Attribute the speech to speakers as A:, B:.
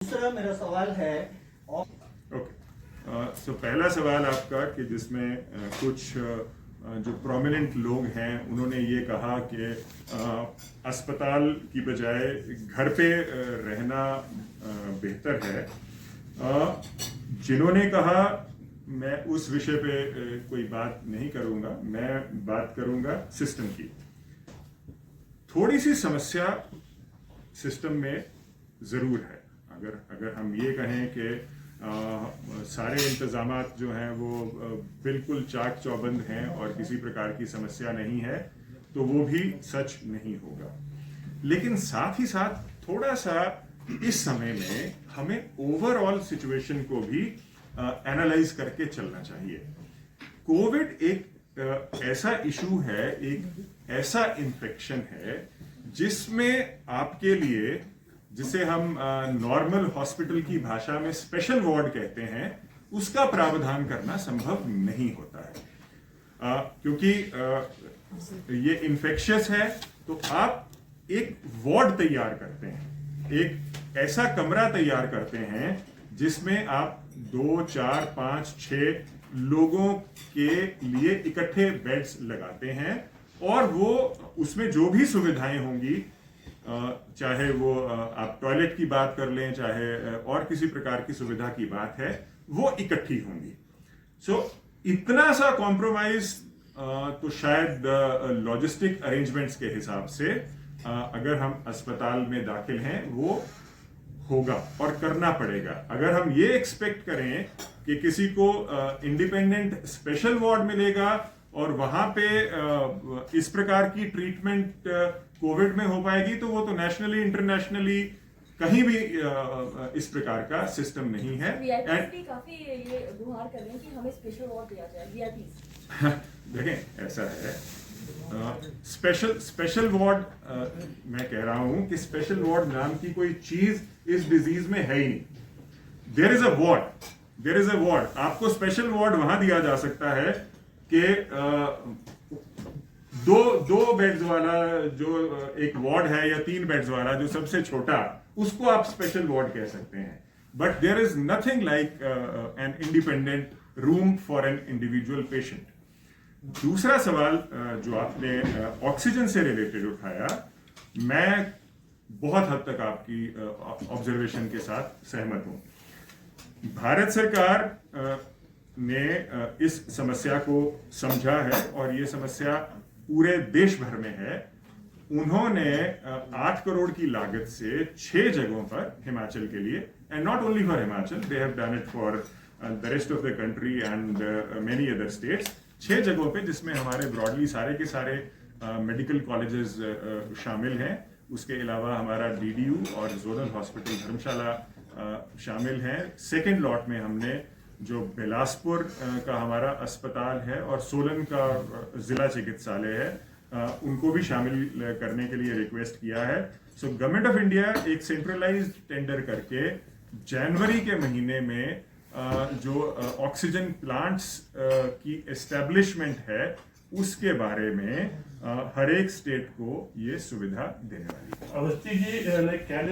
A: दूसरा मेरा सवाल है
B: सो पहला सवाल आपका कि जिसमें कुछ जो प्रोमिनेंट लोग हैं उन्होंने ये कहा कि अस्पताल की बजाय घर पे रहना बेहतर है। जिन्होंने कहा मैं उस विषय पे कोई बात नहीं करूंगा, मैं बात करूंगा सिस्टम की। थोड़ी सी समस्या सिस्टम में ज़रूर है। अगर हम ये कहें कि सारे इंतजामात जो हैं वो बिल्कुल चाक चौबंद हैं और किसी प्रकार की समस्या नहीं है, तो वो भी सच नहीं होगा। लेकिन साथ ही साथ थोड़ा सा इस समय में हमें ओवरऑल सिचुएशन को भी एनालाइज करके चलना चाहिए। कोविड एक ऐसा इशू है, एक ऐसा इन्फेक्शन है जिसमें आपके लिए, जिसे हम नॉर्मल हॉस्पिटल की भाषा में स्पेशल वार्ड कहते हैं, उसका प्रावधान करना संभव नहीं होता है। क्योंकि ये इन्फेक्शियस है, तो आप एक वार्ड तैयार करते हैं, एक ऐसा कमरा तैयार करते हैं जिसमें आप 2, 4, 5, 6 लोगों के लिए इकट्ठे बेड्स लगाते हैं और वो उसमें जो भी सुविधाएं होंगी, चाहे वो आप टॉयलेट की बात कर लें, चाहे और किसी प्रकार की सुविधा की बात है, वो इकट्ठी होंगी। सो इतना सा कॉम्प्रोमाइज तो शायद लॉजिस्टिक अरेंजमेंट्स के हिसाब से अगर हम अस्पताल में दाखिल हैं वो होगा और करना पड़ेगा। अगर हम ये एक्सपेक्ट करें कि किसी को इंडिपेंडेंट स्पेशल वार्ड मिलेगा और वहां पे इस प्रकार की ट्रीटमेंट कोविड में हो पाएगी, तो वो तो नेशनली इंटरनेशनली कहीं भी इस प्रकार का सिस्टम नहीं है।
C: भी काफी ये गुहार कर रहे हैं कि हमें स्पेशल वार्ड दिया जाए, वीआईपी।
B: देखें, ऐसा है, स्पेशल वार्ड, मैं कह रहा हूं कि स्पेशल वार्ड नाम की कोई चीज इस डिजीज में है ही नहीं। There is a ward. आपको स्पेशल वार्ड वहां दिया जा सकता है कि दो बेड्स वाला जो एक वार्ड है, या 3 बेड्स वाला जो सबसे छोटा, उसको आप स्पेशल वार्ड कह सकते हैं। But there is nothing like an independent room for an individual patient. दूसरा सवाल जो आपने ऑक्सीजन से रिलेटेड उठाया, मैं बहुत हद तक आपकी ऑब्जर्वेशन के साथ सहमत हूं। भारत सरकार ने इस समस्या को समझा है और ये समस्या पूरे देश भर में है। उन्होंने 8 करोड़ की लागत से 6 जगहों पर हिमाचल के लिए, and not only for Himachal, they have done it for the rest of the country and many other states, 6 जगहों पे, जिसमें हमारे ब्रॉडली सारे के सारे मेडिकल कॉलेजेस शामिल हैं। उसके अलावा हमारा डीडीयू और जोनल हॉस्पिटल धर्मशाला शामिल हैं। सेकेंड लॉट में हमने जो बिलासपुर का हमारा अस्पताल है और सोलन का जिला चिकित्सालय है, उनको भी शामिल करने के लिए रिक्वेस्ट किया है। सो गवर्नमेंट ऑफ इंडिया एक सेंट्रलाइज्ड टेंडर करके जनवरी के महीने में जो ऑक्सीजन प्लांट्स की एस्टेब्लिशमेंट है, उसके बारे में हर एक स्टेट को ये सुविधा देने वाली है।
D: अवस्थी जी,